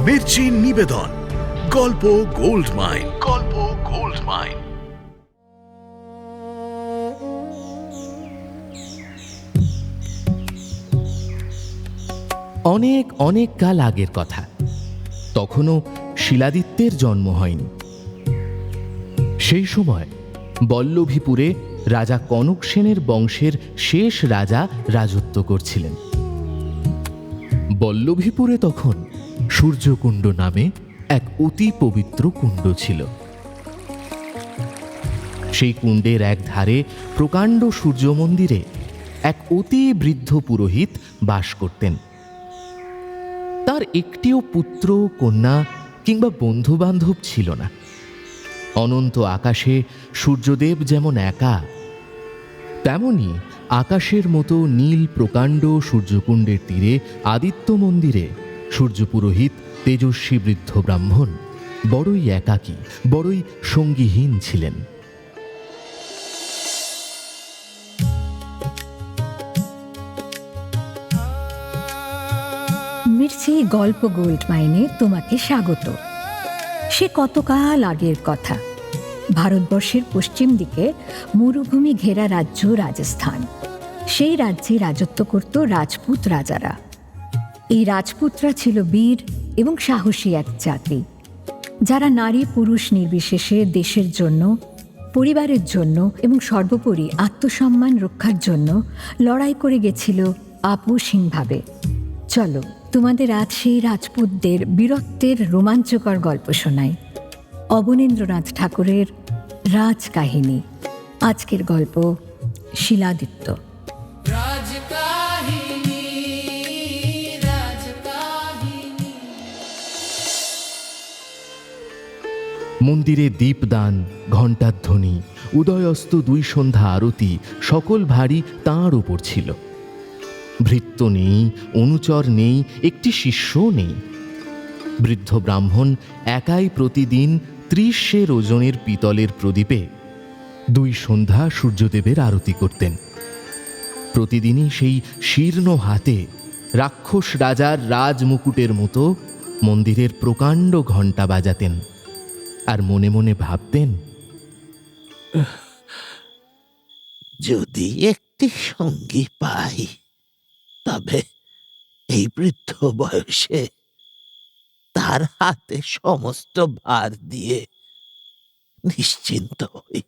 মির্চি নিবেদন গল্প gold mine. গল্প গোল্ড মাইন। অনেক অনেক কাল আগের কথা। তখনও শিলাদিত্যের জন্ম হয়নি। সেই সময় বল্লভীপুরে রাজা কনক সেনের বংশের শেষ রাজা রাজত্ব করছিলেন। বল্লভীপুরে তখন সূর্যকুণ্ড নামে এক অতি পবিত্র কুণ্ড ছিল। সেই কুণ্ডের এক ধারে প্রকাণ্ড সূর্য মন্দিরে এক অতি বৃদ্ধ পুরোহিত বাস করতেন। তার একটিও পুত্র কন্যা কিংবা বন্ধু বান্ধব ছিল না। অনন্ত আকাশে সূর্যদেব যেমন একা, তেমনি আকাশের মতো নীল প্রকাণ্ড সূর্যকুণ্ডের তীরে আদিত্য মন্দিরে সূর্যপুরোহিত তেজস্বী বৃদ্ধ ব্রাহ্মণ বড়ই একাকী, বড়ই সঙ্গীহীন ছিলেন। মির্চি গল্প গোল্ড মাইনে তোমাকে স্বাগত। সে কতকাল আগের কথা। ভারতবর্ষের পশ্চিম দিকে মরুভূমি ঘেরা রাজ্য রাজস্থান। সেই রাজ্যে রাজত্ব করত রাজপুত রাজারা। এই রাজপুতরা ছিল বীর এবং সাহসী এক জাতি, যারা নারী পুরুষ নির্বিশেষে দেশের জন্য, পরিবারের জন্য এবং সর্বোপরি আত্মসম্মান রক্ষার জন্য লড়াই করে গেছিল আপোষহীনভাবে। চলো তোমাদের আজ সেই রাজপুতদের বীরত্বের রোমাঞ্চকর গল্প শোনাই। অবনীন্দ্রনাথ ঠাকুরের রাজকাহিনী। আজকের গল্প শিলাদিত্য। মন্দিরে দীপদান, ঘণ্টাধ্বনি, উদয়স্ত দুই সন্ধ্যা আরতি সকল ভারী তাঁর উপর ছিল। ভৃত্য নেই, অনুচর নেই, একটি শিষ্যও নেই। বৃদ্ধ ব্রাহ্মণ একাই প্রতিদিন 30 সের ওজনের পিতলের প্রদীপে দুই সন্ধ্যা সূর্যদেবের আরতি করতেন। প্রতিদিনই সেই শীর্ণ হাতে রাক্ষস রাজার রাজমুকুটের মতো মন্দিরের প্রকাণ্ড ঘণ্টা বাজাতেন আর মনে মনে ভাবতেন, যদি একটি সঙ্গী পাই তবে এই বৃদ্ধ বয়সে তার হাতে সমস্ত ভার দিয়ে নিশ্চিন্ত হই।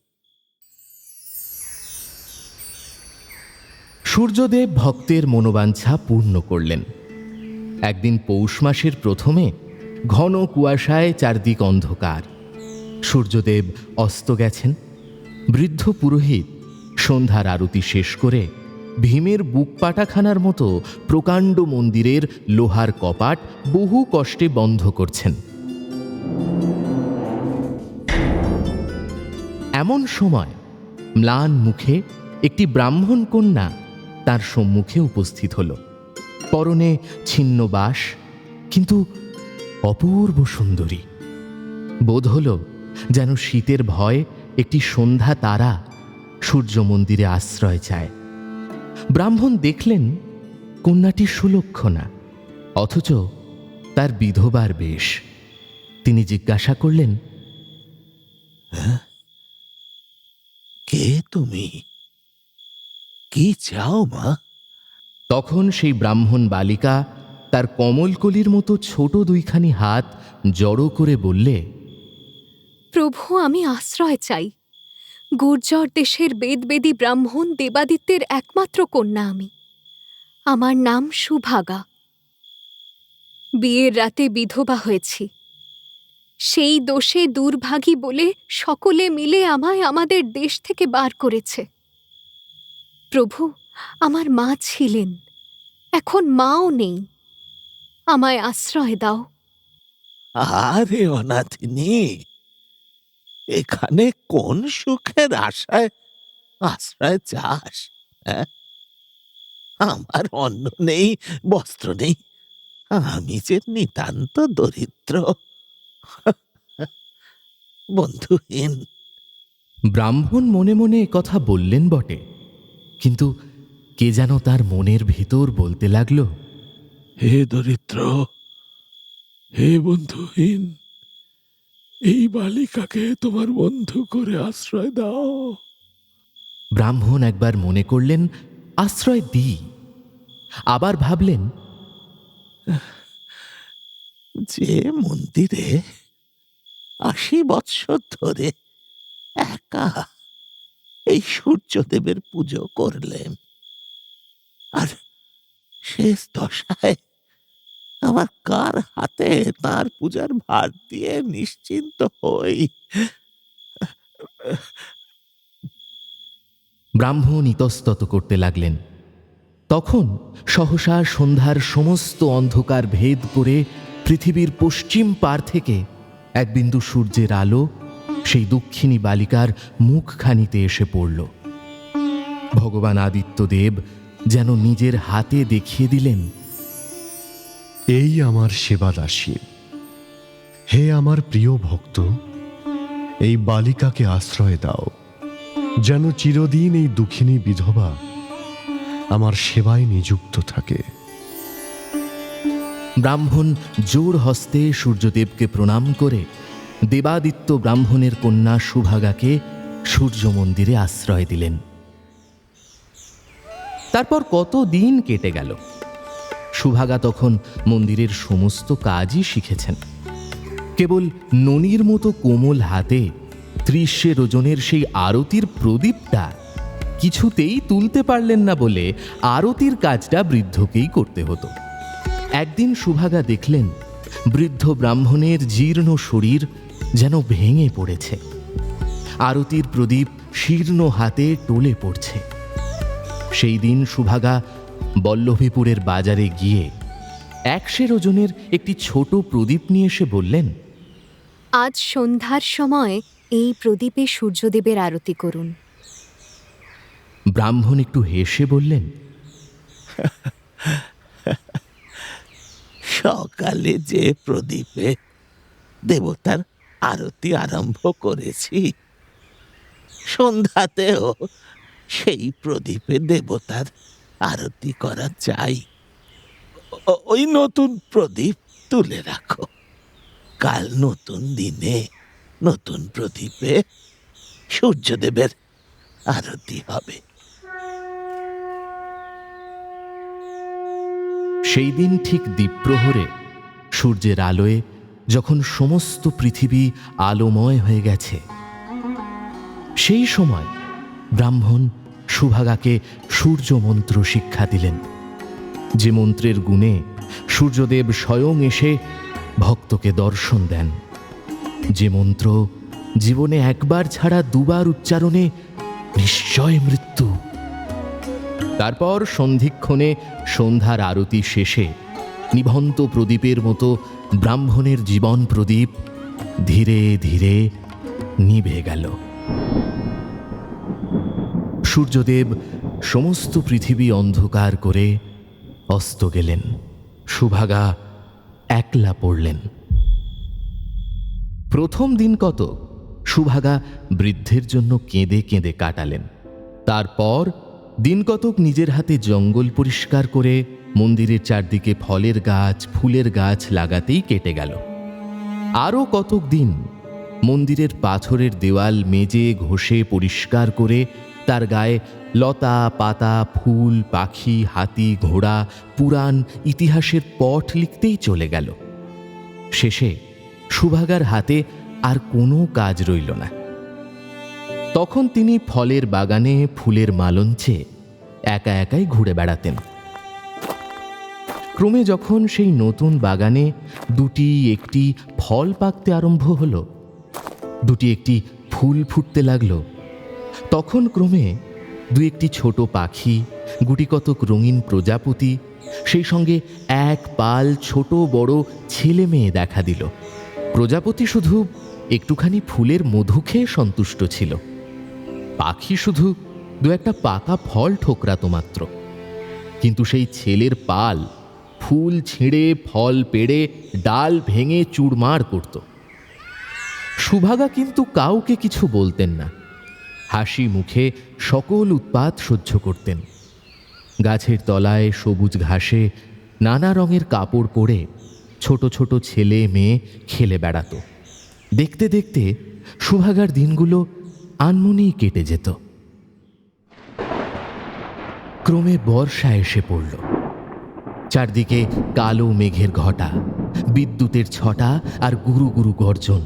সূর্যদেব ভক্তের মনোবাঞ্ছা পূর্ণ করলেন। একদিন পৌষ মাসের প্রথমে ঘন কুয়াশায় চারদিক অন্ধকার। সূর্যদেব অস্ত গেছেন। বৃদ্ধ পুরোহিত সন্ধ্যার আরতি শেষ করে ভীমের বুক পাটাখানার মতো প্রকাণ্ড মন্দিরের লোহার কপাট বহু কষ্টে বন্ধ করছেন। এমন সময় ম্লান মুখে একটি ব্রাহ্মণ কন্যা তার সম্মুখে উপস্থিত হল। পরনে ছিন্ন বাস, কিন্তু অপূর্ব সুন্দরী। বোধ হল যেন শীতের ভয় একটি সন্ধ্যা তারা সূর্য মন্দিরে আশ্রয় চায়। ব্রাহ্মণ দেখলেন কন্যাটি সুলক্ষণা, অথচ তার বিধবার বেশ। তিনি জিজ্ঞাসা করলেন, কে তুমি? কি চাও মা? তখন সেই ব্রাহ্মণ বালিকা তার কমলকলির মতো ছোট দুইখানি হাত জড়ো করে বললে, প্রভু, আমি আশ্রয় চাই। গুর্জর দেশের বেদবেদী ব্রাহ্মণ দেবাদিত্যের একমাত্র কন্যা আমি। আমার নাম সুভাগা। বিয়ের রাতে বিধবা হয়েছি। সেই দোষে দুর্ভাগী বলে সকলে মিলে আমায় আমাদের দেশ থেকে বার করেছে। প্রভু, আমার মা ছিলেন, এখন মাও নেই। আমায় আশ্রয় দাও। আরে অনাথিনী, এখানে কোন সুখের আশায় আশ্রয় চাস? আমার অন্ন নেই, বস্ত্র নেই, আমি যে নিতান্ত দরিদ্র, বন্ধুহীন। ব্রাহ্মণ মনে মনে কথা বললেন বটে, কিন্তু কে যেন তার মনের ভেতর বলতে লাগল, হে দরিদ্র, হে বন্ধুহীন, এই বালিকাকে তোমার বন্ধু করে আশ্রয় দাও। ব্রাহ্মণ একবার মনে করলেন আশ্রয় দিই, আবার ভাবলেন যে মন্দিরে 80 বৎসর ধরে একা এই সূর্যদেবের পুজো করলেন, আর শেষ দশায় আমার কার হাতে তার পূজার ভার দিয়ে নিশ্চিন্ত হই। ব্রাহ্মণ ইতস্তত করতে লাগলেন। তখন সহসা সন্ধ্যার সমস্ত অন্ধকার ভেদ করে পৃথিবীর পশ্চিম পার থেকে এক বিন্দু সূর্যের আলো সেই দুঃখিনী বালিকার মুখখানিতে এসে পড়ল। ভগবান আদিত্যদেব যেন নিজের হাতে দেখিয়ে দিলেন, এই আমার সেবাদাসী। হে আমার প্রিয় ভক্ত, এই বালিকাকে আশ্রয় দাও, যেন চিরদিন এই দুঃখিনী বিধবা আমার সেবায় নিযুক্ত থাকে। ব্রাহ্মণ জোর হস্তে সূর্যদেবকে প্রণাম করে দেবাদিত্য ব্রাহ্মণের কন্যা সুভাগাকে সূর্য মন্দিরে আশ্রয় দিলেন। তারপর কত দিন কেটে গেল। সুভাগা তখন মন্দিরের সমস্ত কাজই শিখেছেন। কেবল ননির মতো কোমল হাতে 30 ওজনের সেই আরতির প্রদীপটা কিছুতেই তুলতে পারলেন না বলে আরতির কাজটা বৃদ্ধকেই করতে হতো। একদিন সুভাগা দেখলেন বৃদ্ধ ব্রাহ্মণের জীর্ণ শরীর যেন ভেঙে পড়েছে, আরতির প্রদীপ শীর্ণ হাতে টলে পড়ছে। সেই দিন সুভাগা বল্লভীপুরের বাজারে গিয়ে 100 ওজনের একটি ছোট প্রদীপ নিয়ে এসে বললেন, আজ সন্ধ্যার সময় এই প্রদীপে সূর্যদেবের আরতি করুন। ব্রাহ্মণ একটু হেসে বললেন, সকালে যে প্রদীপে দেবতার আরতি আরম্ভ করেছি, সন্ধ্যাতেও সেই প্রদীপে দেবতার আরতি করা চাই। ওই নতুন প্রদীপ তুলে রাখো, কাল নতুন দিনে নতুন প্রদীপে সূর্যদেবের আরতি হবে। সেই দিন ঠিক দ্বীপ্রহরে সূর্যের আলোয় যখন সমস্ত পৃথিবী আলোময় হয়ে গেছে, সেই সময় ব্রাহ্মণ সুভাগাকে সূর্য মন্ত্র শিক্ষা দিলেন, যে মন্ত্রের গুণে সূর্যদেব স্বয়ং এসে ভক্তকে দর্শন দেন, যে মন্ত্র জীবনে একবার ছাড়া দুবার উচ্চারণে নিশ্চয় মৃত্যু। তারপর সন্ধিক্ষণে সন্ধ্যার আরতি শেষে নিভন্ত প্রদীপের মতো ব্রাহ্মণের জীবন প্রদীপ ধীরে ধীরে নিভে গেল। সূর্যদেব সমস্ত পৃথিবী অন্ধকার করে অস্ত গেলেন। সুভাগা একলা পড়লেন। প্রথম দিন কত সুভাগা বৃদ্ধের জন্য কেঁদে কেঁদে কাটালেন। তারপর দিন কতক নিজের হাতে জঙ্গল পরিষ্কার করে মন্দিরের চারদিকে ফলের গাছ ফুলের গাছ লাগাতেই কেটে গেল। আরও কতক দিন মন্দিরের পাথরের দেওয়াল মেজে ঘষে পরিষ্কার করে তার গায়ে লতা পাতা ফুল পাখি হাতি ঘোড়া পুরাণ ইতিহাসের পট লিখতেই চলে গেল। শেষে সুভাগার হাতে আর কোনো কাজ রইল না। তখন তিনি ফলের বাগানে ফুলের মালঞ্চে একা একাই ঘুরে বেড়াতেন। ক্রমে যখন সেই নতুন বাগানে দুটি একটি ফল পাকতে আরম্ভ হলো, দুটি একটি ফুল ফুটতে লাগলো, তখন ক্রমে দু একটি ছোট পাখি, গুটি কতক রঙিন প্রজাপতি, সেই সঙ্গে এক পাল ছোট বড় ছেলে মেয়ে দেখা দিল। প্রজাপতি শুধু একটুখানি ফুলের মধু খেয়ে সন্তুষ্ট ছিল, পাখি শুধু দু একটা পাকা ফল ঠোকরাতো মাত্র। কিন্তু সেই ছেলের পাল ফুল ছিঁড়ে ফল পেড়ে ডাল ভেঙে চুরমার করত। সুভাগা কিন্তু কাউকে কিছু বলতেন না, হাসি মুখে সকল উৎপাত সহ্য করতেন। গাছের তলায় সবুজ ঘাসে নানা রঙের কাপড় পরে ছোট ছোট ছেলে মেয়ে খেলে বেড়াতো। দেখতে দেখতে সুভাগার দিনগুলো আনমনেই কেটে যেত। ক্রমে বর্ষা এসে পড়ল। চারদিকে কালো মেঘের ঘটা, বিদ্যুতের ছটা আর গুরু গুরু গর্জন।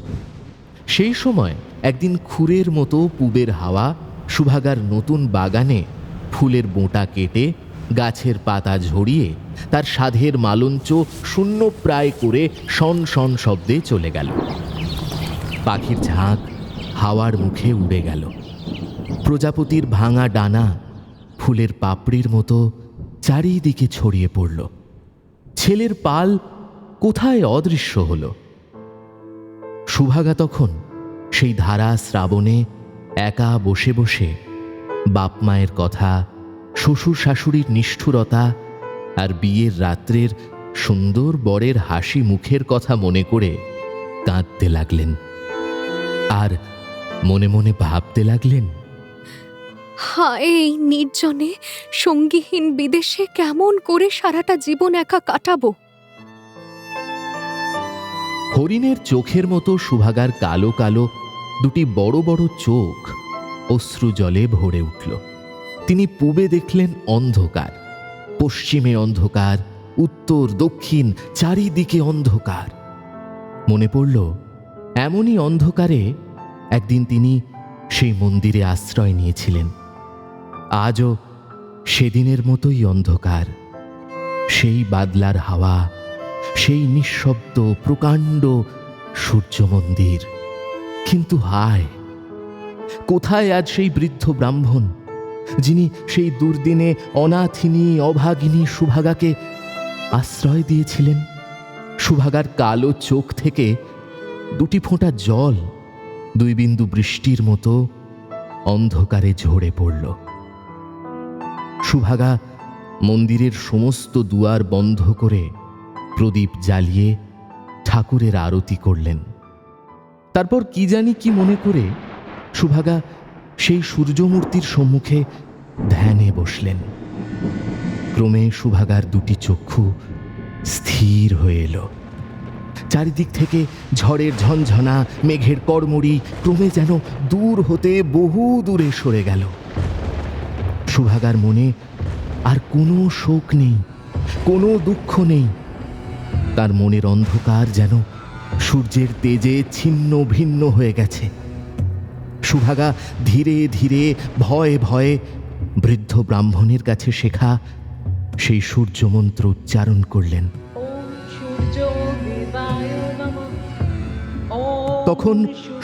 সেই সময় একদিন খুরের মতো পুবের হাওয়া সুভাগার নতুন বাগানে ফুলের বোঁটা কেটে গাছের পাতা ঝরিয়ে তার সাধের মালঞ্চ শূন্য প্রায় করে শন শন শব্দে চলে গেল। পাখির ঝাঁক হাওয়ার মুখে উড়ে গেল। প্রজাপতির ভাঙা ডানা ফুলের পাপড়ির মতো চারিদিকে ছড়িয়ে পড়ল। ছেলের পাল কোথায় অদৃশ্য হল। সুভাগা তখন সেই ধারা শ্রাবণে একা বসে বসে বাপ মায়ের কথা, শ্বশুর শাশুড়ির নিষ্ঠুরতা আর বিয়ের রাত্রের সুন্দর বরের হাসি মুখের কথা মনে করে কাঁদতে লাগলেন। আর মনে মনে ভাবতে লাগলেন, হায়, এই নির্জনে সঙ্গীহীন বিদেশে কেমন করে সারাটা জীবন একা কাটাবো। হরিণের চোখের মতো সুভাগার কালো কালো দুটি বড় বড় চোখ অশ্রু জলে ভরে উঠল। তিনি পূবে দেখলেন অন্ধকার, পশ্চিমে অন্ধকার, উত্তর দক্ষিণ চারিদিকে অন্ধকার। মনে পড়ল এমনই অন্ধকারে একদিন তিনি সেই মন্দিরে আশ্রয় নিয়েছিলেন। আজও সেদিনের মতোই অন্ধকার, সেই বাদলার হাওয়া, সেই নিঃশব্দ প্রকাণ্ড সূর্য মন্দির। কিন্তু হায়, কোথায় আজ সেই বৃদ্ধ ব্রাহ্মণ যিনি সেই দুর্দিনে অনাথিনী অভাগিনী সুভাগাকে আশ্রয় দিয়েছিলেন? সুভাগার কালো চোখ থেকে দুটি ফোঁটা জল দুই বিন্দু বৃষ্টির মতো অন্ধকারে ঝরে পড়ল। সুভাগা মন্দিরের সমস্ত দুয়ার বন্ধ করে প্রদীপ জ্বালিয়ে ঠাকুরের আরতি করলেন। তারপর কি জানি কি মনে করে সুভাগা সেই সূর্যমূর্তির সম্মুখে ধ্যানে বসলেন। ক্রমে সুভাগার দুটি চক্ষু স্থির হয়ে এলো। চারিদিক থেকে ঝড়ের ঝনঝনা, মেঘের কড়মড়ি ক্রমে যেন দূর হতে বহু দূরে সরে গেল। সুভাগার মনে আর কোনো শোক নেই, কোনো দুঃখ নেই। তার মনের অন্ধকার যেন সূর্যের তেজে ছিন্ন ভিন্ন হয়ে গেছে। সুভাগা ধীরে ধীরে ভয়ে ভয়ে বৃদ্ধ ব্রাহ্মণের কাছে শেখা সেই সূর্যমন্ত্র উচ্চারণ করলেন। তখন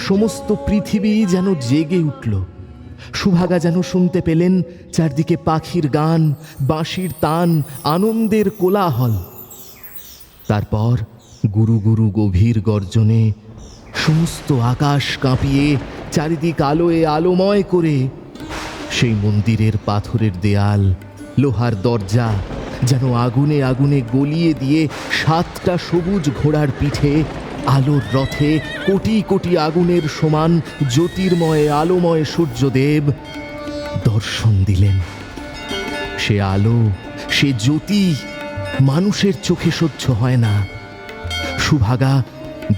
সমস্ত পৃথিবী যেন জেগে উঠল। সুভাগা যেন শুনতে পেলেন চারদিকে পাখির গান, বাঁশির তান, আনন্দের কোলাহল। তারপর গুরু গুরু গভীর গর্জনে সমস্ত আকাশ কাঁপিয়ে চারিদিক আলোয় আলোময় করে সেই মন্দিরের পাথরের দেয়াল, লোহার দরজা যেন আগুনে আগুনে গলিয়ে দিয়ে 7টা সবুজ ঘোড়ার পিঠে আলোর রথে কোটি কোটি আগুনের সমান জ্যোতির্ময় আলোময় সূর্যদেব দর্শন দিলেন। সে আলো, সে জ্যোতি মানুষের চোখে সহ্য হয় না। সুভাগা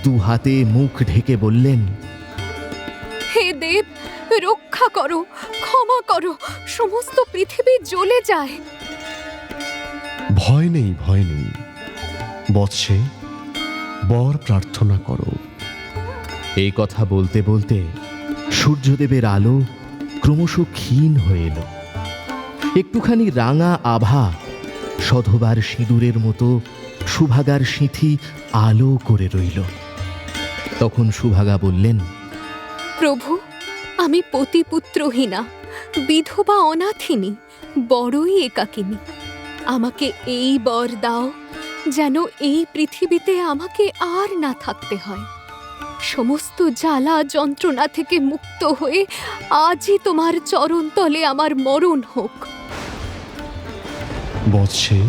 দুহাতে মুখ ঢেকে বললেন, হে দেব, রক্ষা করো, ক্ষমা করো, সমস্ত পৃথিবী জ্বলে যায়। ভয় নেই, ভয় নেই বৎসে, বর প্রার্থনা করো। এই কথা বলতে বলতে সূর্যদেবের আলো ক্রমশ ক্ষীণ হয়ে এলো। একটুখানি রাঙা আভা সধবার সিঁদুরের মতো সুভাগার সিঁথি আলো করে রইল। তখন সুভাগা বললেন, প্রভু, আমি পতিপুত্রহীনা, বিধবা অনাথিনী, বড়ই একাকিনী। আমাকে এই বর দাও যেন এই পৃথিবীতে আমাকে আর না থাকতে হয়। সমস্ত জ্বালা যন্ত্রণা থেকে মুক্ত হয়ে আজই তোমার চরণতলে আমার মরণ হোক। বৎসে,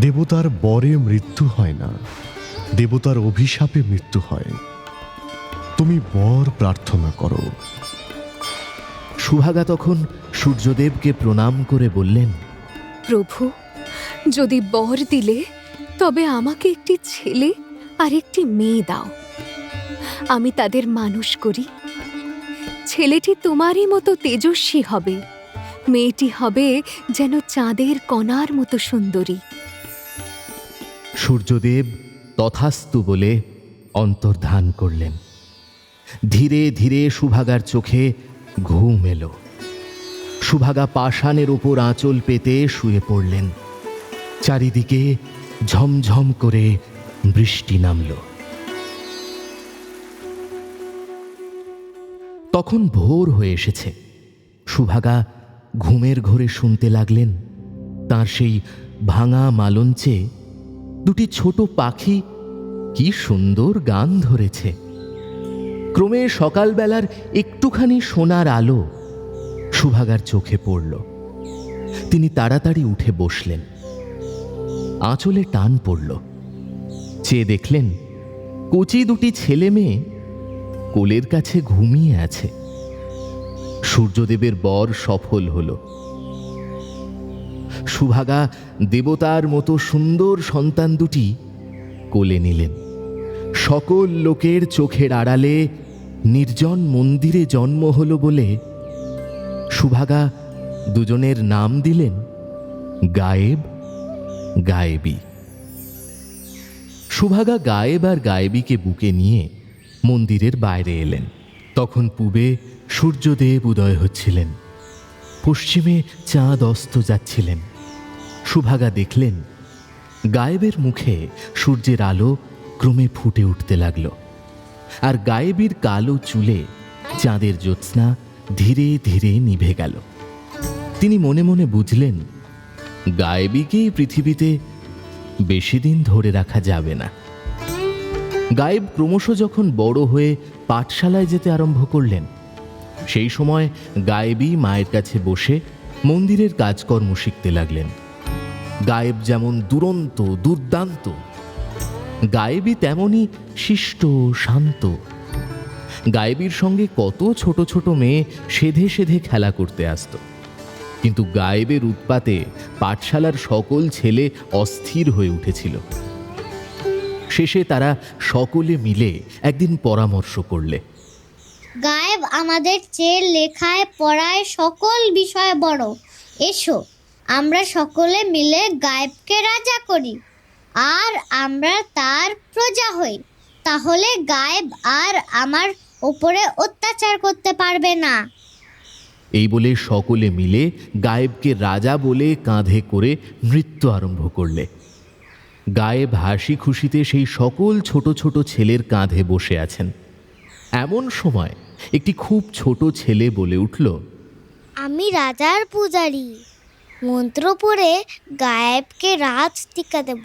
দেবতার বরে মৃত্যু হয় না, দেবতার অভিশাপে মৃত্যু হয়। তুমি বর প্রার্থনা করো। সুভাগা তখন সূর্যদেবকে প্রণাম করে বললেন, প্রভু, যদি বর দিলে তবে আমাকে একটি ছেলে আর একটি মেয়ে দাও, আমি তাদের মানুষ করি। ছেলেটি তোমারই মতো তেজস্বী হবে, মেয়েটি হবে যেন চাঁদের কণার মতো সুন্দরী। সূর্যদেব তথাস্তু বলে অন্তর্ধান করলেন। ধীরে ধীরে সুভাগার চোখে ঘুম এলো। সুভাগা পাষাণের ওপর আঁচল পেতে শুয়ে পড়লেন। চারিদিকে ঝমঝম করে বৃষ্টি নামল। তখন ভোর হয়ে এসেছে। সুভাগা ঘুমের ঘোরে শুনতে লাগলেন তার সেই ভাঙা মালঞ্চে দুটি ছোট পাখি কি সুন্দর গান ধরেছে। ক্রমে সকালবেলার একটুখানি সোনার আলো সুভাগার চোখে পড়ল। তিনি তাড়াতাড়ি উঠে বসলেন। আঁচলে টান পড়ল। চেয়ে দেখলেন কচি দুটি ছেলে মেয়ে কোলের কাছে ঘুমিয়ে আছে। সূর্যদেবের বর সফল হল। সুভাগা দেবতার মতো সুন্দর সন্তান দুটি কোলে নিলেন। সকল লোকের চোখের আড়ালে নির্জন মন্দিরে জন্ম হল বলে সুভাগা দুজনের নাম দিলেন গায়েব, গায়েবী। সুভাগা গায়েব আর গায়েবীকে বুকে নিয়ে মন্দিরের বাইরে এলেন। তখন পূবে সূর্যদেব উদয় হচ্ছিলেন, পশ্চিমে চাঁদ অস্ত যাচ্ছিলেন। সুভাগা দেখলেন গায়েবের মুখে সূর্যের আলো ক্রমে ফুটে উঠতে লাগল, আর গায়েবীর কালো চুলে চাঁদের জ্যোৎস্না ধীরে ধীরে নিভে গেল। তিনি মনে মনে বুঝলেন গায়েবীকেই পৃথিবীতে বেশি দিন ধরে রাখা যাবে না। গায়েব ক্রমশ যখন বড় হয়ে পাঠশালায় যেতে আরম্ভ করলেন, সেই সময় গায়েবী মায়ের কাছে বসে মন্দিরের কাজকর্ম শিখতে লাগলেন। গায়েব যেমন দুরন্ত দুর্দান্ত, গায়েবী তেমনই শিষ্ট শান্ত। গায়েবীর সঙ্গে কত ছোট ছোট মেয়ে সেধে সেধে খেলা করতে আসত, কিন্তু গায়েবের উৎপাতে পাঠশালার সকল ছেলে অস্থির হয়ে উঠেছিল। শেষে তারা সকলে মিলে একদিন পরামর্শ করলে, গায়েব আমাদের চেয়ে লেখায় পড়ায় সকল বিষয়ে বড়। এসো আমরা সকলে মিলে গায়েবকে রাজা করি, আর আমরা তার প্রজা হই। তাহলে গায়েব আর আমার উপরে অত্যাচার করতে পারবে না। এই বলে সকলে মিলে গায়েবকে রাজা বলে কাঁধে করে নৃত্য আরম্ভ করলে। গায়েব হাসি খুশিতে সেই সকল ছোট ছোট ছেলের কাঁধে বসে আছেন। এমন সময় একটি খুব ছোট ছেলে বলে উঠল, আমি রাজার পূজারী, মন্ত্র পড়ে গায়েবকে রাজ টিকা দেব।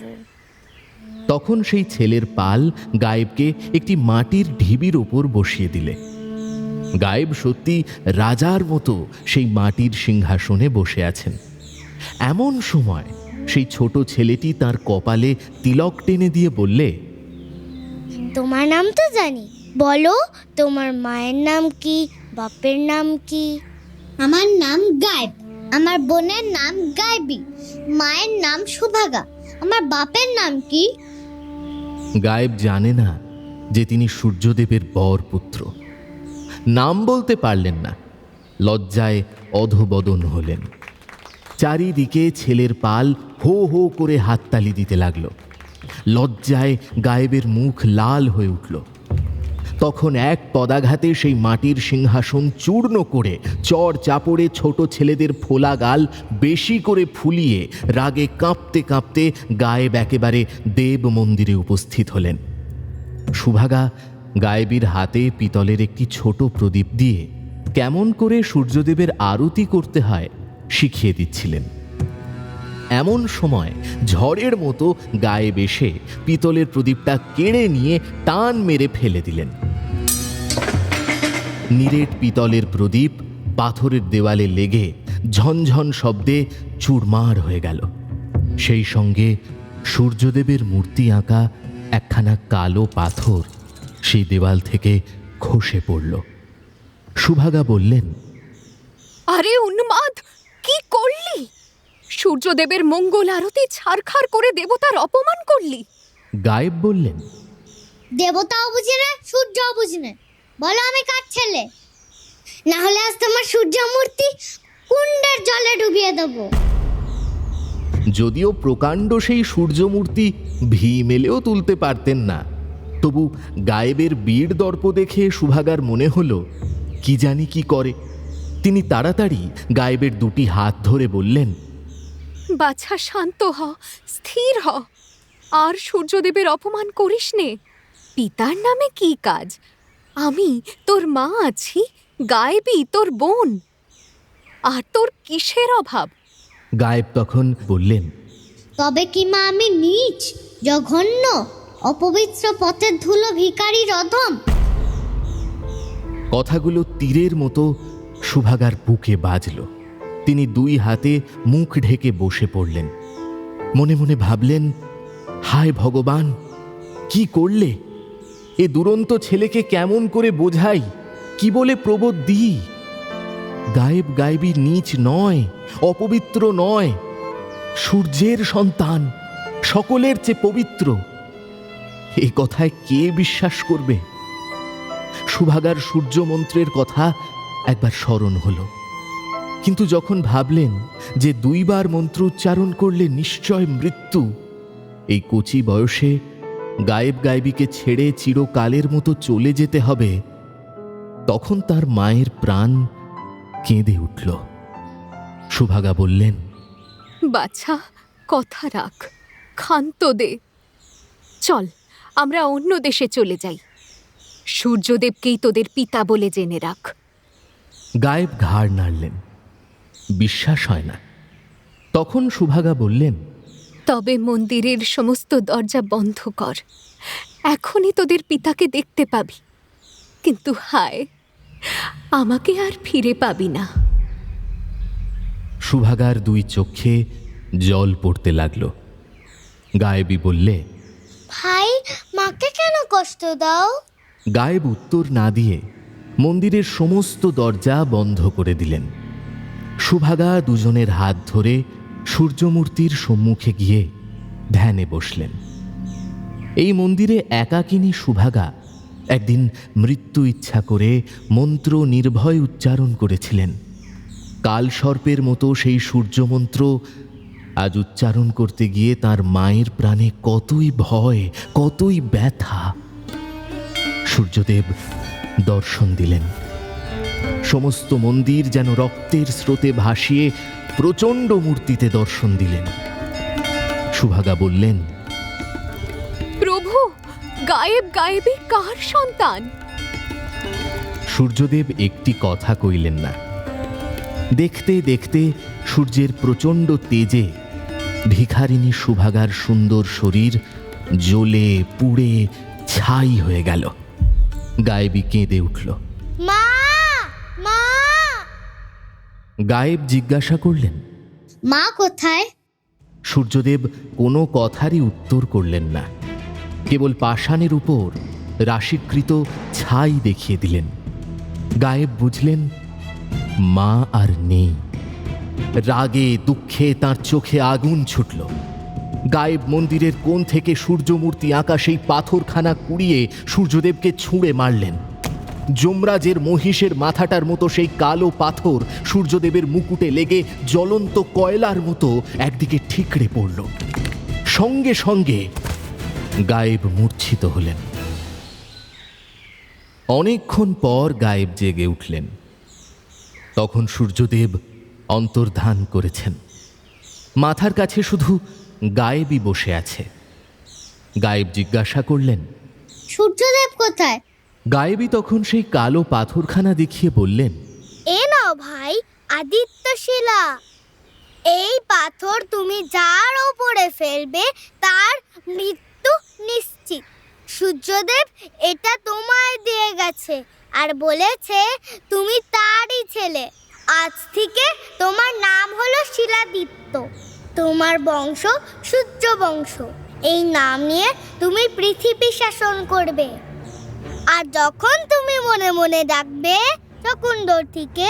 তখন সেই ছেলের পাল গায়েবকে একটি মাটির ঢিবির ওপর বসিয়ে দিলে। গায়েব সত্যি রাজার মতো সেই মাটির সিংহাসনে বসে আছেন। এমন সময় সেই ছোট ছেলেটি তার কপালে তিলক টেনে দিয়ে বললে, তোমার নাম তো জানি, বলো তোমার মায়ের নাম কি, বাপের নাম কি? আমার নাম গায়েব, আমার বোনের নাম গায়েবী, মায়ের নাম সুভাগা। আমার বাপের নাম কি? গায়েব জানে না যে তিনি সূর্যদেবের বর পুত্র। নাম বলতে পারলেন না। লজ্জায় অধোবদন হলেন। চারিদিকে ছেলের পাল হো হো করে হাততালি দিতে লাগলো। লজ্জায় গায়েবের মুখ লাল হয়ে উঠল। তখন এক পদাঘাতে সেই মাটির সিংহাসন চূর্ণ করে চড় চাপড়ে ছোট ছেলেদের ফোলা গাল বেশি করে ফুলিয়ে রাগে কাঁপতে কাঁপতে গায়েব একেবারে দেব মন্দিরে উপস্থিত হলেন। সুভাগা গায়েবীর হাতে পিতলের একটি ছোট প্রদীপ দিয়ে কেমন করে সূর্যদেবের আরতি করতে হয় শিখিয়ে দিচ্ছিলেন। এমন সময় ঝড়ের মতো গায়েব এসে পিতলের প্রদীপটা কেড়ে নিয়ে টান মেরে ফেলে দিলেন। নিরেট পিতলের প্রদীপ পাথরের দেওয়ালে লেগে ঝনঝন শব্দে চুরমার হয়ে গেল। সেই সঙ্গে সূর্যদেবের মূর্তি আঁকা একখানা কালো পাথর সেই দেওয়াল থেকে খসে পড়ল। সুভাগা বললেন, আরে উন্মাদ, কি করলি? সূর্যদেবের মঙ্গল আরতি ছারখার করে দেবতার অপমান করলি। গায়েব বললেন, দেবতাও বুঝি না, সূর্যও বুঝি না। বলো আমি কার ছেলে? না হলে আজ তোমার সূর্য মূর্তি কুণ্ডের জলে ডুবিয়ে দেবো। যদিও প্রকাণ্ড সেই সূর্যমূর্তি ভীম এলেও তুলতে পারতেন না, তবু গায়েবের বীর দর্প দেখে সুভাগার মনে হলো কি জানি কি করে। তিনি তাড়াতাড়ি গায়েবের দুটি হাত ধরে বললেন, বাছা, শান্ত হ, স্থির হ। আর সূর্যদেবের অপমান করিস নে। পিতার নামে কি কাজ? আমি তোর মা আছি, গায়েবী তোর বোন। আর তোর কিসের অভাব? গায়েব তখন বললেন, তবে কি মা আমি নীচ, জঘন্য, অপবিত্র পথের ধুলো ভিখারির অধম? কথাগুলো তীরের মতো সুভাগার বুকে বাজল। তিনি দুই হাতে মুখ ঢেকে বসে পড়লেন। মনে মনে ভাবলেন, হায় ভগবান, কি করলে? এ দুরন্ত ছেলেকে কেমন করে বোঝাই, কি বলে প্রবোধ দিই? গায়েব গায়েবী নীচ নয়, অপবিত্র নয়, সূর্যের সন্তান, সকলের চেয়ে পবিত্র। এ কথায় কে বিশ্বাস করবে? সুভাগার সূর্যমন্ত্রের কথা একবার স্মরণ হলো, কিন্তু যখন ভাবলেন যে দুইবার মন্ত্র উচ্চারণ করলে নিশ্চয় মৃত্যু, এই কচি বয়সে গায়েব গায়েবীকে ছেড়ে চিরকালের মতো চলে যেতে হবে, তখন তার মায়ের প্রাণ কেঁদে উঠল। সুভাগা বললেন, বাছা, কথা রাখ, ক্ষান্ত দে। চল, আমরা অন্য দেশে চলে যাই। সূর্যদেবকেই তোদের পিতা বলে জেনে রাখ। গায়েব ঘাড় নাড়লেন, বিশ্বাস হয় না। তখন সুভাগা বললেন, তবে মন্দিরের সমস্ত দরজা বন্ধ কর। এখনই তোদের পিতাকে দেখতে পাবি, কিন্তু হায়, আমাকে আর ফিরে পাবি না। সুভাগার দুই চোখে জল পড়তে লাগলো। গায়েবী বললে, ভাই, মাকে কেন কষ্ট দাও? গায়েব উত্তর না দিয়ে মন্দিরের সমস্ত দরজা বন্ধ করে দিলেন। সুভাগা দুজনের হাত ধরে সূর্যমূর্তির সম্মুখে গিয়ে ধ্যানে বসলেন। এই মন্দিরে একাকিনী সুভাগা একদিন মৃত্যু ইচ্ছা করে মন্ত্র নির্ভয় উচ্চারণ করেছিলেন। কালসর্পের মতো সেই সূর্যমন্ত্র আজ উচ্চারণ করতে গিয়ে তার মায়ের প্রাণে কতই ভয়, কতই ব্যথা। সূর্যদেব দর্শন দিলেন। সমস্ত মন্দির যেন রক্তের স্রোতে ভাসিয়ে প্রচণ্ড মূর্তিতে দর্শন দিলেন। সুভাগা বললেন, প্রভু, গায়েব গায়েবী কার সন্তান? সূর্যদেব একটি কথা কইলেন না। দেখতে দেখতে সূর্যের প্রচণ্ড তেজে ভিখারিণী সুভাগার সুন্দর শরীর জ্বলে পুড়ে ছাই হয়ে গেল। গায়েবী কেঁদে উঠল। মা, মা! গায়েব জিজ্ঞাসা করলেন, মা কোথায়? সূর্যদেব কোনো কথারই উত্তর করলেন না, কেবল পাষাণের উপর রাশিকৃত ছাই দেখিয়ে দিলেন। গায়েব বুঝলেন মা আর নেই। রাগে দুঃখে তার চোখে আগুন ছুটল। গায়েব মন্দিরের কোণ থেকে সূর্যমূর্তি আঁকা সেই পাথরখানা কুড়িয়ে সূর্যদেবকে ছুঁড়ে মারলেন। যমরাজের মহিষের মাথাটার মতো সেই কালো পাথর সূর্যদেবের মুকুটে লেগে জ্বলন্ত কয়লার মতো একদিকে ঠিকরে পড়ল। সঙ্গে সঙ্গে গায়েব মূর্ছিত হলেন। অনেকক্ষণ পর গায়েব জেগে উঠলেন। তখন সূর্যদেব অন্তর্ধান করেছেন। মাথার কাছে শুধু গায়েবই বসে আছে। গায়েব জিজ্ঞাসা করলেন, সূর্যদেব কোথায়? গায়েবী তখন সেই কালো পাথরখানা দেখিয়ে বললেন, এ নাও ভাই, আদিত্য শিলা। এই পাথর তুমি যার ওপরে ফেলবে তার মৃত্যু নিশ্চিত। সূর্যদেব এটা তোমায় দিয়ে গেছে আর বলেছে তুমি তারই ছেলে। আজ থেকে তোমার নাম হলো শিলাদিত্য। তোমার বংশ সূর্য বংশ। এই নাম নিয়ে তুমি পৃথিবী শাসন করবে। আর যখন তুমি মনে মনে ডাকবে, শকুণ্ডর থেকে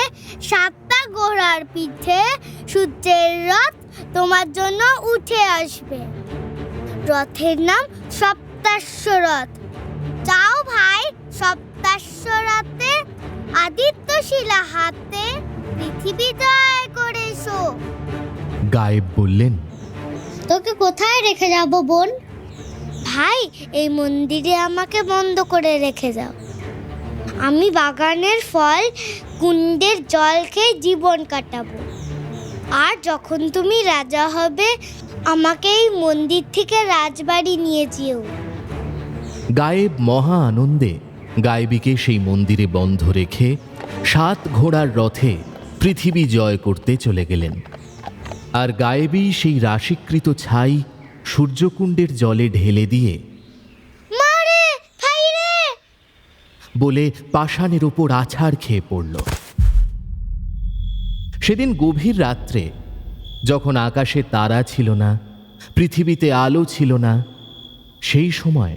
7টা ঘোড়ার পিঠে সূর্যের রথ তোমার জন্য উঠে আসবে। রথের নাম সপ্তাশ্বরথ। যাও ভাই, সপ্তাশ্বরথে আদিত্যশিলা হাতে পৃথিবী জয় করে এসো। গায়েব বললেন, তোকে কোথায় রেখে যাব বোন? ভাই, এই মন্দিরে আমাকে বন্ধ করে রেখে যাও। আমি বাগানের ফল, কুণ্ডের জল খেয়ে জীবন কাটাবো। আর যখন তুমি রাজা হবে, আমাকে এই মন্দির থেকে রাজবাড়ি নিয়ে যেও। গায়েব মহা আনন্দে গায়েবীকে সেই মন্দিরে বন্ধ রেখে 7 ঘোড়ার রথে পৃথিবী জয় করতে চলে গেলেন। আর গায়েবী সেই রাশিকৃত ছাই সূর্যকুণ্ডের জলে ঢেলে দিয়ে মারে ভাইরে বলে পাষাণের ওপর আছাড় খেয়ে পড়ল। সেদিন গভীর রাত্রে, যখন আকাশে তারা ছিল না, পৃথিবীতে আলো ছিল না, সেই সময়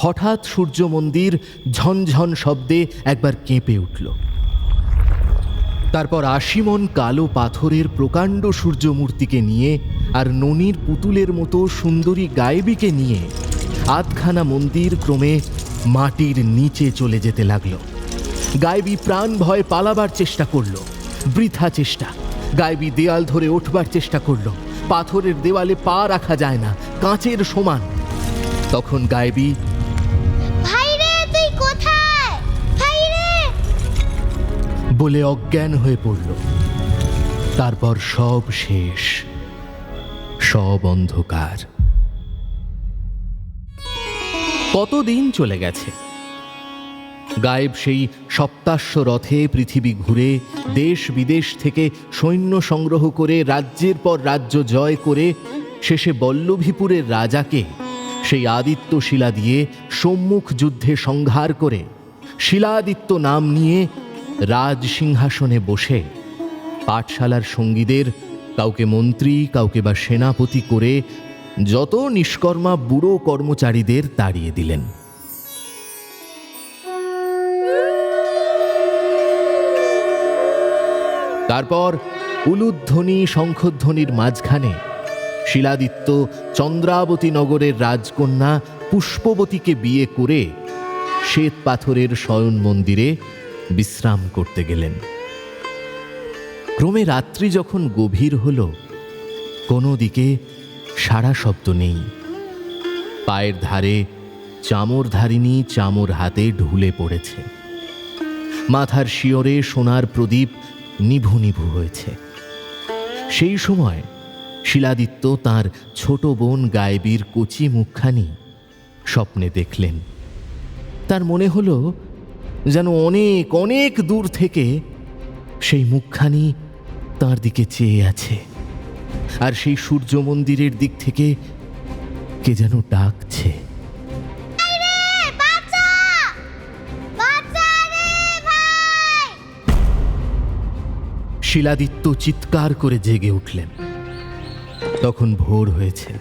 হঠাৎ সূর্য মন্দির ঝনঝন শব্দে একবার কেঁপে উঠল। তারপর 80 মণ কালো পাথরের প্রকাণ্ড সূর্যমূর্তিকে নিয়ে আর ননির পুতুলের মতো সুন্দরী গায়েবীকে নিয়ে আধখানা মন্দির ক্রমে মাটির নিচে চলে যেতে লাগলো। গায়েবী প্রাণ ভয় পালাবার চেষ্টা করল, বৃথা চেষ্টা। গায়েবী দেয়াল ধরে উঠবার চেষ্টা করল, পাথরের দেওয়ালে পা রাখা যায় না, কাঁচের সমান। তখন গায়েবী, ভাইরে তুই কোথায় ভাইরে বলে অজ্ঞান হয়ে পড়ল। তারপর সব শেষ, সব অন্ধকার। কতদিন চলে গেছে। গায়েব সেই সপ্তাশ্ব রথে পৃথিবী ঘুরে দেশ বিদেশ থেকে সৈন্য সংগ্রহ করে রাজ্যের পর রাজ্য জয় করে শেষে বল্লভীপুরের রাজাকে সেই আদিত্য শিলা দিয়ে সম্মুখ যুদ্ধে সংহার করে শিলাদিত্য নাম নিয়ে রাজ সিংহাসনে বসে পাঠশালার সঙ্গীদের কাউকে মন্ত্রী, কাউকে বা সেনাপতি করে যত নিষ্কর্মা বুড়ো কর্মচারীদের তাড়িয়ে দিলেন। তারপর উলুধ্বনি শঙ্খধ্বনির মাঝখানে শিলাদিত্য চন্দ্রাবতী নগরের রাজকন্যা পুষ্পবতীকে বিয়ে করে শ্বেত পাথরের শয়ন মন্দিরে বিশ্রাম করতে গেলেন। ক্রমে রাত্রি যখন গভীর হল, কোনো দিকে সাড়া শব্দ নেই। পায়ের ধারে চামরধারিণী চামর হাতে ঢুলে পড়েছে। মাথার শিয়রে সোনার প্রদীপ নিভু নিভু হয়েছে। সেই সময় শিলাদিত্য তাঁর ছোট বোন গায়েবীর কচি মুখখানি স্বপ্নে দেখলেন। তার মনে হলো যেন অনেক অনেক দূর থেকে সেই মুখখানি তাঁর দিকে চেয়ে আছে, আর সেই সূর্য মন্দিরের দিক থেকে কে যেন ডাকছে। শিলাদিত্য চিৎকার করে জেগে উঠলেন। তখন ভোর হয়েছে।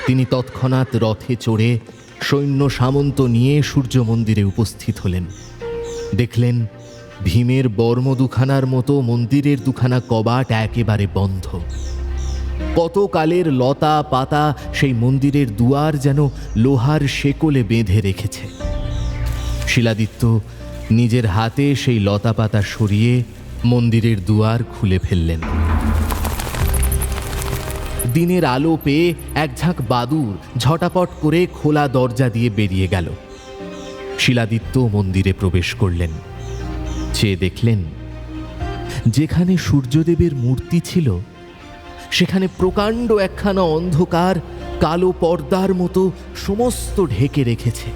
তিনি তৎক্ষণাৎ রথে চড়ে সৈন্য সামন্ত নিয়ে সূর্য মন্দিরে উপস্থিত হলেন। দেখলেন ভীমের বর্ম দুখানার মতো মন্দিরের দুখানা কবাট একেবারে বন্ধ। কত কালের লতা পাতা সেই মন্দিরের দুয়ার যেন লোহার শেকলে বেঁধে রেখেছে। শিলাদিত্য নিজের হাতে সেই লতা পাতা সরিয়ে মন্দিরের দুয়ার খুলে ফেললেন। দিনের আলো পেয়ে এক ঝাঁক বাদুড় ঝটাপট করে খোলা দরজা দিয়ে বেরিয়ে গেল। শিলাদিত্য মন্দিরে প্রবেশ করলেন। চেয়ে দেখলেন যেখানে সূর্যদেবের মূর্তি ছিল সেখানে প্রকাণ্ড একখানা অন্ধকার কালো পর্দার মতো সমস্ত ঢেকে রেখেছে।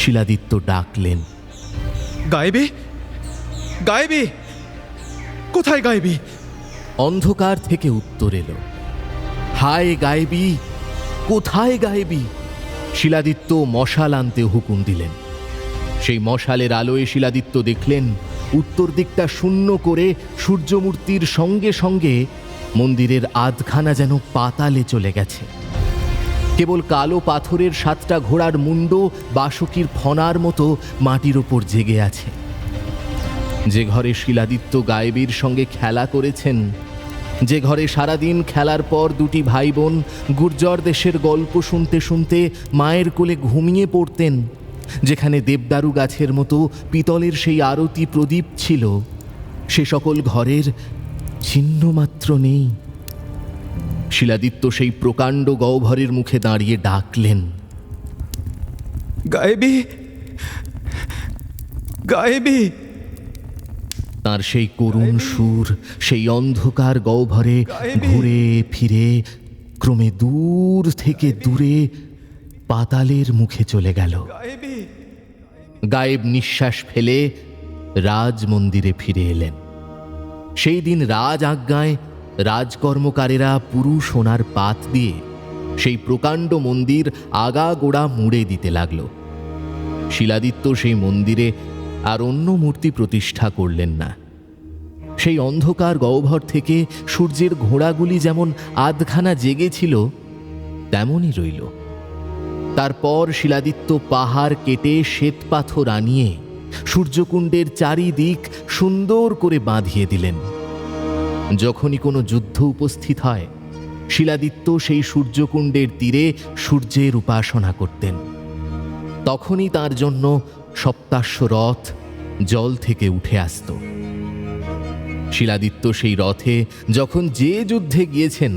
শিলাদিত্য ডাকলেন, গায়েবী, গায়েবী, কোথায় গায়েবী? অন্ধকার থেকে উত্তর এলো, হায় গায়েবী, কোথায় গায়েবী? শিলাদিত্য মশাল আনতে হুকুম দিলেন। সেই মশালের আলোয় শিলাদিত্য দেখলেন উত্তর দিকটা শূন্য করে সূর্যমূর্তির সঙ্গে সঙ্গে মন্দিরের আধখানা যেন পাতালে চলে গেছে। কেবল কালো পাথরের 7টা ঘোড়ার মুন্ড বাসকির ফনার মতো মাটির ওপর জেগে আছে। যে ঘরে শিলাদিত্য গায়েবীর সঙ্গে খেলা করেছেন যে ঘরে সারাদিন খেলার পর দুটি ভাই বোন গুর্জর দেশের গল্প শুনতে শুনতে মায়ের কোলে ঘুমিয়ে পড়তেন, যেখানে দেবদারু গাছের মতো পিতলের সেই আরতি প্রদীপ ছিল, সে সকল ঘরের চিহ্নমাত্র নেই। শিলাদিত্য সেই প্রকাণ্ড গহ্বরের মুখে দাঁড়িয়ে ডাকলেন, গায়েবী, গায়েবী। তার সেই করুণ সুর সেই অন্ধকার গহ্বরে ঘুরে ফিরে ক্রমে দূর থেকে দূরে পাতালের মুখে চলে গেল। গায়েব নিঃশ্বাস ফেলে রাজ মন্দিরে ফিরে এলেন। সেই দিন রাজ আজ্ঞায় রাজকর্মকারেরা পুরু সোনার পাত দিয়ে সেই প্রকাণ্ড মন্দির আগাগোড়া মুড়ে দিতে লাগল। শিলাদিত্য সেই মন্দিরে আর অন্য মূর্তি প্রতিষ্ঠা করলেন না। সেই অন্ধকার গহ্বর থেকে সূর্যের ঘোড়াগুলি যেমন আধখানা জেগেছিল তেমনই রইল। তারপর শিলাদিত্য পাহাড় কেটে শ্বেতপাথর আনিয়ে সূর্যকুণ্ডের চারিদিক সুন্দর করে বাঁধিয়ে দিলেন। যখনই কোনো যুদ্ধ উপস্থিত হয়, শিলাদিত্য সেই সূর্যকুণ্ডের তীরে সূর্যের উপাসনা করতেন। তখনই তার জন্য সপ্তাশ্ব রথ জল থেকে উঠে আসত। শিলাদিত্য সেই রথে যখন যে যুদ্ধে গিয়েছেন,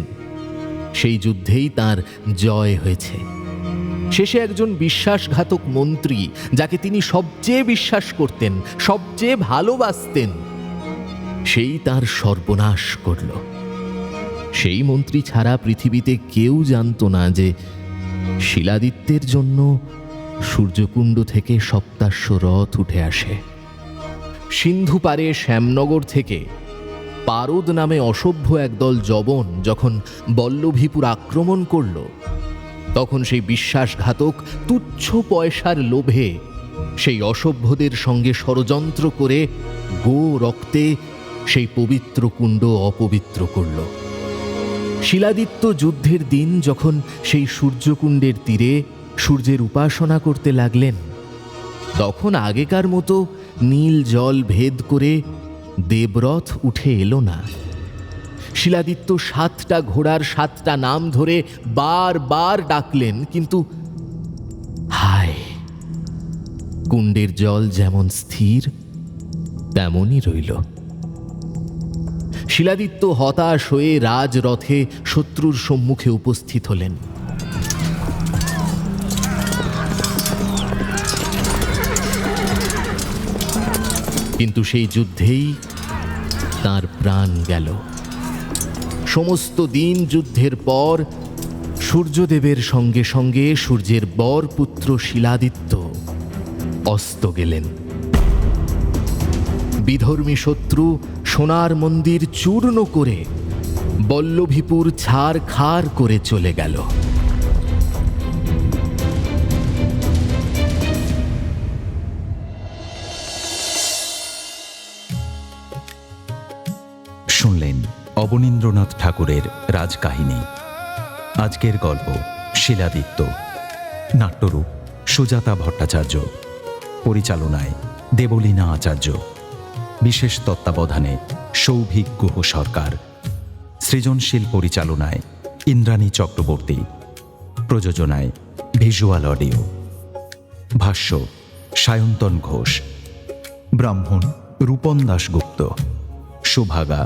সেই যুদ্ধেই তার জয় হয়েছে। শেষে একজন বিশ্বাসঘাতক মন্ত্রী, যাকে তিনি সবচেয়ে বিশ্বাস করতেন, সবচেয়ে ভালোবাসতেন, সেই তার সর্বনাশ করল। সেই মন্ত্রী ছাড়া পৃথিবীতে কেউ জানত না যে শিলাদিত্যের জন্য সূর্যকুণ্ড থেকে সপ্তাশ্ব রথ উঠে আসে। সিন্ধু পারে শ্যামনগর থেকে পারদ নামে অসভ্য একদল যবন যখন বল্লভীপুর আক্রমণ করল, তখন সেই বিশ্বাসঘাতক তুচ্ছ পয়সার লোভে সেই অসভ্যদের সঙ্গে ষড়যন্ত্র করে গো রক্তে সেই পবিত্র কুণ্ড অপবিত্র করল। শিলাদিত্য যুদ্ধের দিন যখন সেই সূর্যকুণ্ডের তীরে সূর্যের উপাসনা করতে লাগলেন, তখন আগেকার মতো নীল জল ভেদ করে দেবরথ উঠে এলো না। শিলাদিত্য 7টা ঘোড়ার 7টা নাম ধরে বারবার ডাকলেন, কিন্তু হায়, কুণ্ডের জল যেমন স্থির তেমনই রইল। শিলাদিত্য হতাশ হয়ে রাজরথে শত্রুর সম্মুখে উপস্থিত হলেন। কিন্তু সেই যুদ্ধেই তার প্রাণ গেল। সমস্ত দিন যুদ্ধের পর সূর্যদেবের সঙ্গে সঙ্গে সূর্যের বর পুত্র শিলাদিত্য অস্ত গেলেন। বিধর্মী শত্রু সোনার মন্দির চূর্ণ করে বল্লভীপুর ছারখার করে চলে গেল। শুনলেন অবনীন্দ্রনাথ ঠাকুরের রাজকাহিনী। আজকের গল্প শিলাদিত্য। নাট্যরূপ সুজাতা ভট্টাচার্য। পরিচালনায় দেবলীনা আচার্য। বিশেষ তত্ত্বাবধানে সৌভিক গুহ সরকার। সৃজনশীল পরিচালনায় ইন্দ্রাণী চক্রবর্তী। প্রযোজনায় ভিজুয়াল অডিও। ভাষ্য সায়ন্তন ঘোষ। ব্রাহ্মণ রূপন দাশগুপ্ত। সুভাগা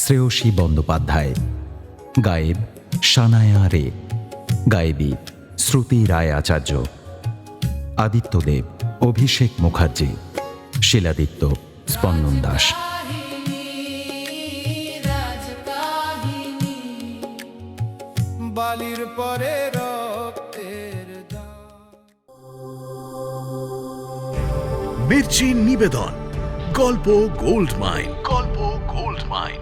শ্রেয়সী বন্দ্যোপাধ্যায়। গায়েব সানায়া রে। গায়েবী শ্রুতি রায় আচার্য। আদিত্যদেব অভিষেক মুখার্জি। শিলাদিত্য স্পন্দন দাস। বালির পরে রক্তের মির্চি নিবেদন গল্প গোল্ড মাইন। গল্প গোল্ড মাইন।